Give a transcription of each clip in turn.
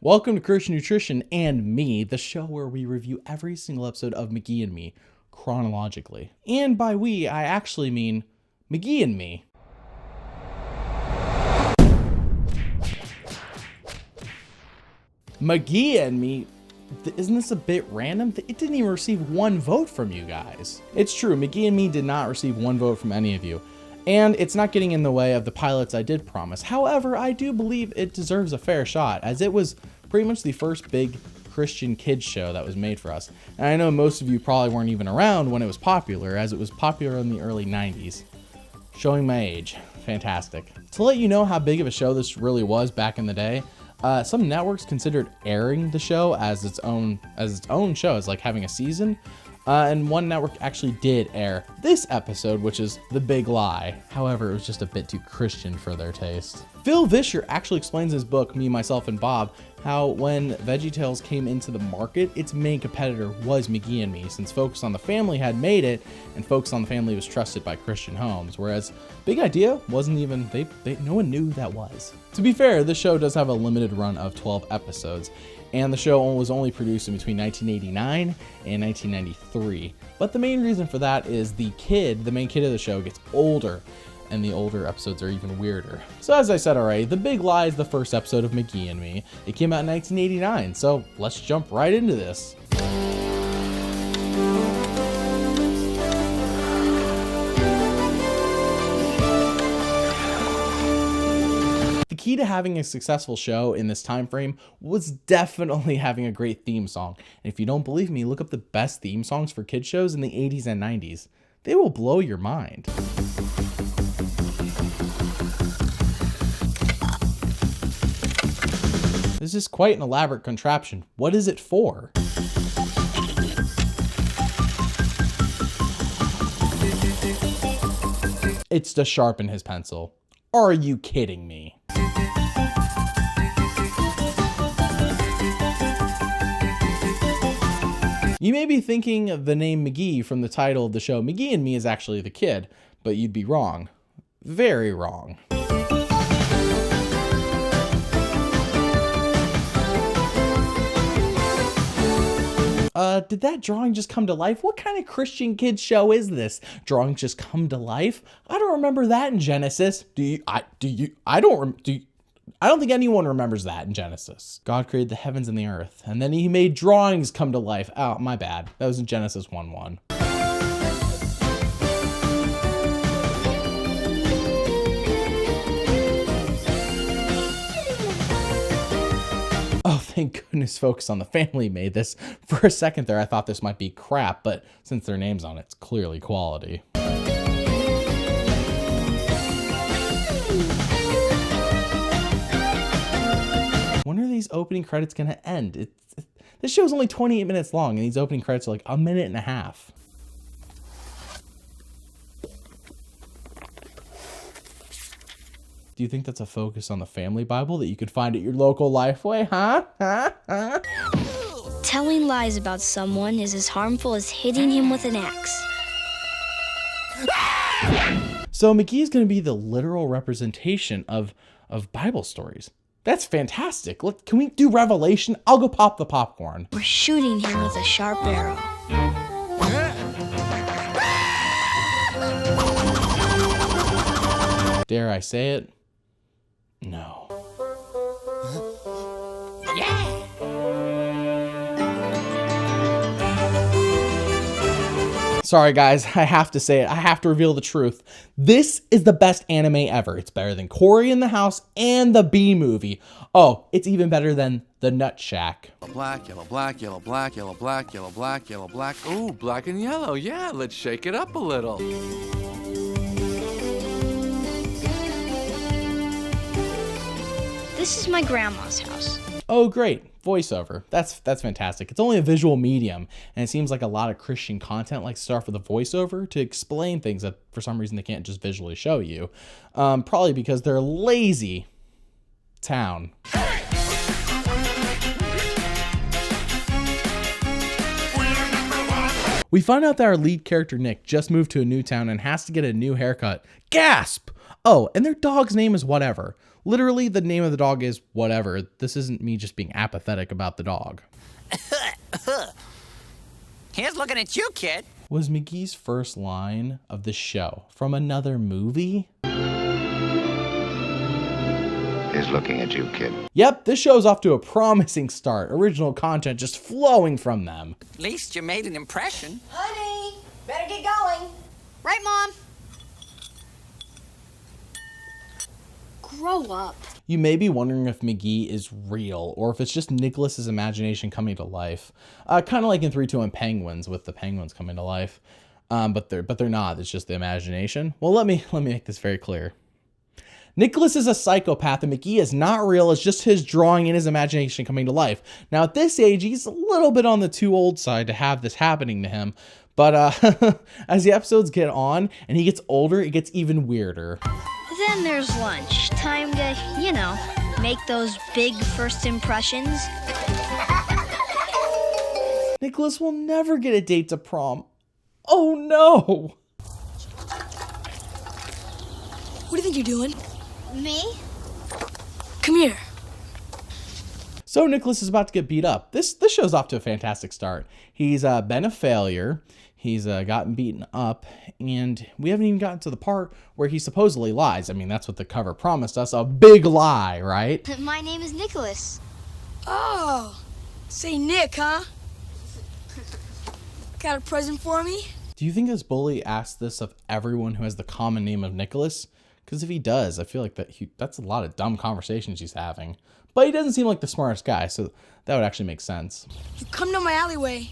Welcome to Christian Nutrition and Me, the show where we review every single episode of McGee and Me chronologically. And by we, I actually mean McGee and Me. McGee and Me, isn't this a bit random? It didn't even receive one vote from you guys. It's true, McGee and Me did not receive one vote from any of you. And it's not getting in the way of the pilots I did promise. However, I do believe it deserves a fair shot, as it was pretty much the first big Christian kids show that was made for us. And I know most of you probably weren't even around when it was popular, as it was popular in the early 90s. Showing my age. Fantastic. To let you know how big of a show this really was back in the day, some networks considered airing the show as its own show, as like having a season. And one network actually did air this episode, which is The Big Lie. However, it was just a bit too Christian for their taste. Phil Vischer actually explains in his book, Me, Myself, and Bob, how when VeggieTales came into the market, its main competitor was McGee and Me, since Focus on the Family had made it, and Focus on the Family was trusted by Christian homes, whereas Big Idea wasn't even, no one knew who that was. To be fair, this show does have a limited run of 12 episodes, and the show was only produced in between 1989 and 1993. But the main reason for that is the main kid of the show, gets older, and the older episodes are even weirder. So as I said already, The Big Lie is the first episode of McGee and Me. It came out in 1989, so let's jump right into this. The key to having a successful show in this time frame was definitely having a great theme song. And if you don't believe me, look up the best theme songs for kids shows in the 80s and 90s. They will blow your mind. This is quite an elaborate contraption. What is it for? It's to sharpen his pencil. Are you kidding me? You may be thinking of the name McGee from the title of the show McGee and Me is actually the kid, but you'd be wrong. Very wrong. Did that drawing just come to life? What kind of Christian kids show is this? Drawings just come to life? I don't remember that in Genesis. I don't think anyone remembers that in Genesis. God created the heavens and the earth, and then he made drawings come to life. Oh, my bad. That was in Genesis 1:1. Oh, thank goodness Focus on the Family made this. For a second there, I thought this might be crap, but since their name's on it, it's clearly quality. When are these opening credits gonna end? This show's only 28 minutes long, and these opening credits are like a minute and a half. Do you think that's a Focus on the Family Bible that you could find at your local Lifeway, huh? Telling lies about someone is as harmful as hitting him with an axe. So McGee's gonna be the literal representation of Bible stories. That's fantastic. Can we do Revelation? I'll go pop the popcorn. We're shooting him with a sharp arrow. Dare I say it? No. Yeah! Sorry guys, I have to say it. I have to reveal the truth. This is the best anime ever. It's better than Cory in the House and the Bee Movie. Oh, it's even better than The Nut Shack. Black, yellow, black, yellow, black, yellow, black, yellow, black, yellow, black. Ooh, black and yellow. Yeah, let's shake it up a little. This is my grandma's house. Oh, great. Voiceover. That's fantastic. It's only a visual medium, and it seems like a lot of Christian content likes to start with a voiceover to explain things that for some reason they can't just visually show you. Probably because they're lazy. Town. We find out that our lead character Nick just moved to a new town and has to get a new haircut. Gasp! Oh, and their dog's name is whatever. Literally, the name of the dog is whatever. This isn't me just being apathetic about the dog. Here's looking at you, kid. Was McGee's first line of the show from another movie? Here's looking at you, kid. Yep, this show's off to a promising start. Original content just flowing from them. At least you made an impression. Honey, better get going. Right, Mom? Grow up. You may be wondering if McGee is real or if it's just Nicholas's imagination coming to life. Kind of like in 3-2-1 Penguins with the penguins coming to life. But they're not. It's just the imagination. Well, let me make this very clear. Nicholas is a psychopath and McGee is not real. It's just his drawing and his imagination coming to life. Now, at this age, he's a little bit on the too old side to have this happening to him. But as the episodes get on and he gets older, it gets even weirder. Then there's lunch. Time to, make those big first impressions. Nicholas will never get a date to prom. Oh no! What do you think you're doing? Me? Come here. So Nicholas is about to get beat up. This show's off to a fantastic start. He's been a failure. He's gotten beaten up, and we haven't even gotten to the part where he supposedly lies. I mean, that's what the cover promised us, a big lie, right? My name is Nicholas. Oh, say Nick, huh? Got a present for me? Do you think this bully asked this of everyone who has the common name of Nicholas? Because if he does, I feel like that's a lot of dumb conversations he's having. But he doesn't seem like the smartest guy, so that would actually make sense. You come down my alleyway,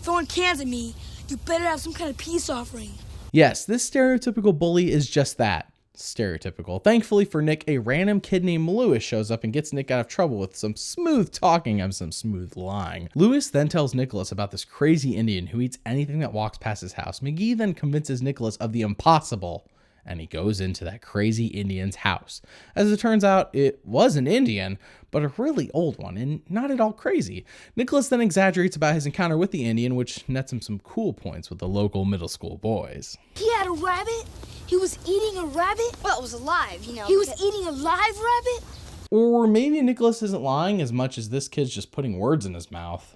throwing cans at me. You better have some kind of peace offering. Yes, this stereotypical bully is just that. Stereotypical. Thankfully for Nick, a random kid named Lewis shows up and gets Nick out of trouble with some smooth talking and some smooth lying. Lewis then tells Nicholas about this crazy Indian who eats anything that walks past his house. McGee then convinces Nicholas of the impossible, and he goes into that crazy Indian's house. As it turns out, it was an Indian, but a really old one, and not at all crazy. Nicholas then exaggerates about his encounter with the Indian, which nets him some cool points with the local middle school boys. He had a rabbit? He was eating a rabbit? Well, it was alive, He was eating a live rabbit? Or maybe Nicholas isn't lying as much as this kid's just putting words in his mouth.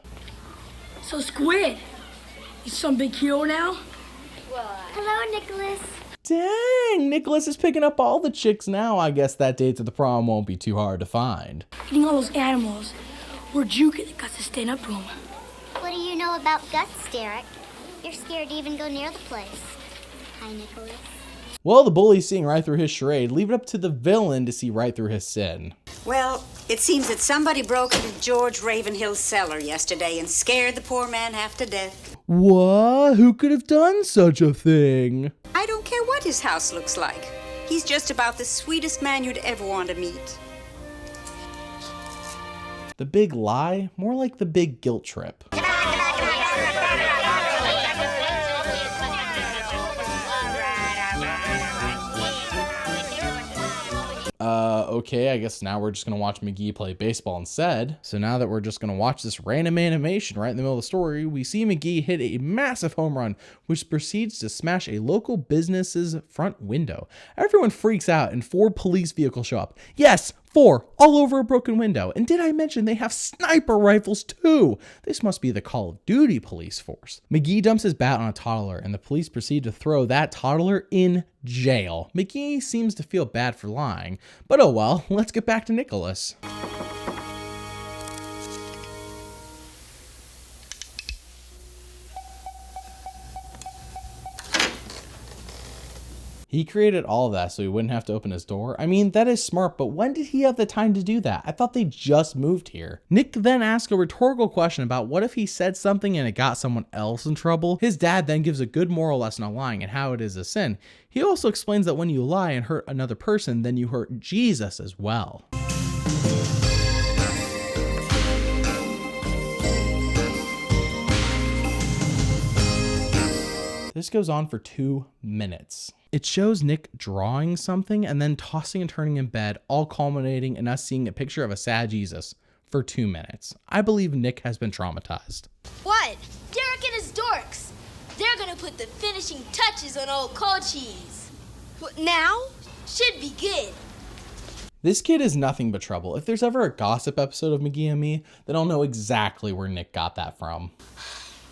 So Squid, you some big hero now? Hello, Nicholas. Dang, Nicholas is picking up all the chicks now. I guess that date to the prom won't be too hard to find. Eating all those animals. Where'd you get the guts to stand up to him? What do you know about guts, Derek? You're scared to even go near the place. Hi, Nicholas. Well, the bully's seeing right through his charade. Leave it up to the villain to see right through his sin. Well, it seems that somebody broke into George Ravenhill's cellar yesterday and scared the poor man half to death. What? Who could have done such a thing? I don't care what his house looks like. He's just about the sweetest man you'd ever want to meet. The big lie? More like the big guilt trip. Okay, I guess now we're just gonna watch McGee play baseball instead. So now that we're just gonna watch this random animation right in the middle of the story, we see McGee hit a massive home run, which proceeds to smash a local business's front window. Everyone freaks out and 4 police vehicles show up. Yes, 4, all over a broken window. And did I mention they have sniper rifles too? This must be the Call of Duty police force. McGee dumps his bat on a toddler and the police proceed to throw that toddler in jail. McGee seems to feel bad for lying, but oh well, let's get back to Nicholas. He created all of that so he wouldn't have to open his door. I mean, that is smart, but when did he have the time to do that? I thought they just moved here. Nick then asks a rhetorical question about what if he said something and it got someone else in trouble? His dad then gives a good moral lesson on lying and how it is a sin. He also explains that when you lie and hurt another person, then you hurt Jesus as well. This goes on for 2 minutes. It shows Nick drawing something and then tossing and turning in bed, all culminating in us seeing a picture of a sad Jesus for 2 minutes. I believe Nick has been traumatized. What? Derek and his dorks. They're gonna put the finishing touches on old cold cheese. What, now? Should be good. This kid is nothing but trouble. If there's ever a gossip episode of McGee and Me, then I'll know exactly where Nick got that from.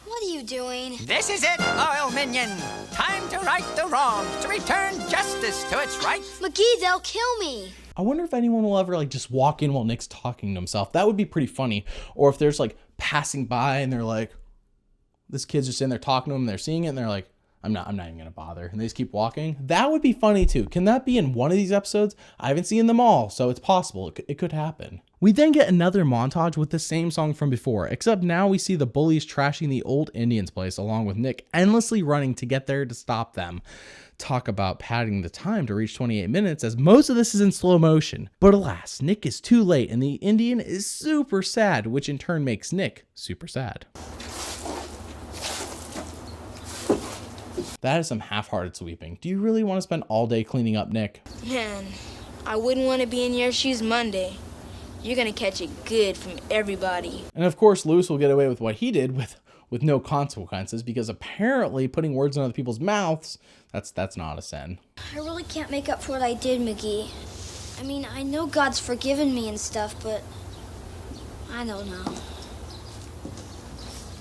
What are you doing? This is it, loyal minion. Time to right the wrongs, to return justice to its right. McGee, they'll kill me. I wonder if anyone will ever like just walk in while Nick's talking to himself. That would be pretty funny. Or if there's like passing by and they're like, this kid's just in there talking to him and they're seeing it and they're like, I'm not even gonna bother, and they just keep walking. That would be funny too. Can that be in one of these episodes? I haven't seen them all, so it's possible. It could happen. We then get another montage with the same song from before, except now we see the bullies trashing the old Indians' place along with Nick endlessly running to get there to stop them. Talk about padding the time to reach 28 minutes, as most of this is in slow motion. But alas, Nick is too late and the Indian is super sad, which in turn makes Nick super sad. That is some half-hearted sweeping. Do you really want to spend all day cleaning up, Nick? Man, I wouldn't want to be in your shoes Monday. You're gonna catch it good from everybody. And of course, Lewis will get away with what he did with no consequences, because apparently putting words in other people's mouths, that's not a sin. I really can't make up for what I did, McGee. I mean, I know God's forgiven me and stuff, but I don't know.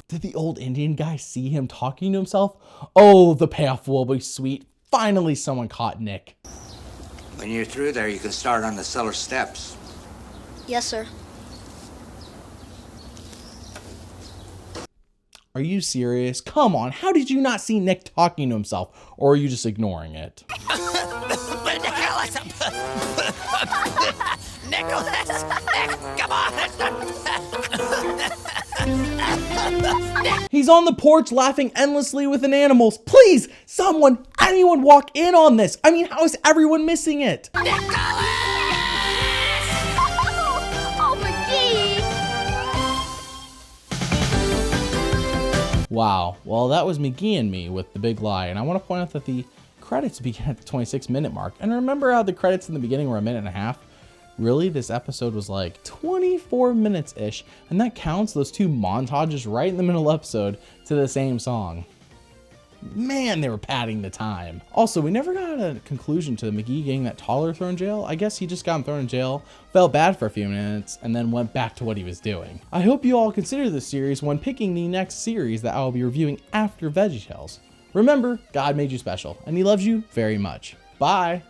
Did the old Indian guy see him talking to himself? Oh, the payoff will be sweet. Finally, someone caught Nick. When you're through there, you can start on the cellar steps. Yes, sir. Are you serious? Come on, how did you not see Nick talking to himself? Or are you just ignoring it? Nicholas! Come on! He's on the porch laughing endlessly with an animals. Please, anyone walk in on this. I mean, how is everyone missing it? Oh, McGee! Wow, well that was McGee and Me with The Big Lie, and I want to point out that the credits begin at the 26-minute mark. And remember how the credits in the beginning were a minute and a half? Really, this episode was like 24 minutes-ish, and that counts those two montages right in the middle episode to the same song. Man, they were padding the time. Also, we never got a conclusion to McGee getting that toddler thrown in jail. I guess he just got him thrown in jail, felt bad for a few minutes, and then went back to what he was doing. I hope you all consider this series when picking the next series that I will be reviewing after VeggieTales. Remember, God made you special, and He loves you very much. Bye!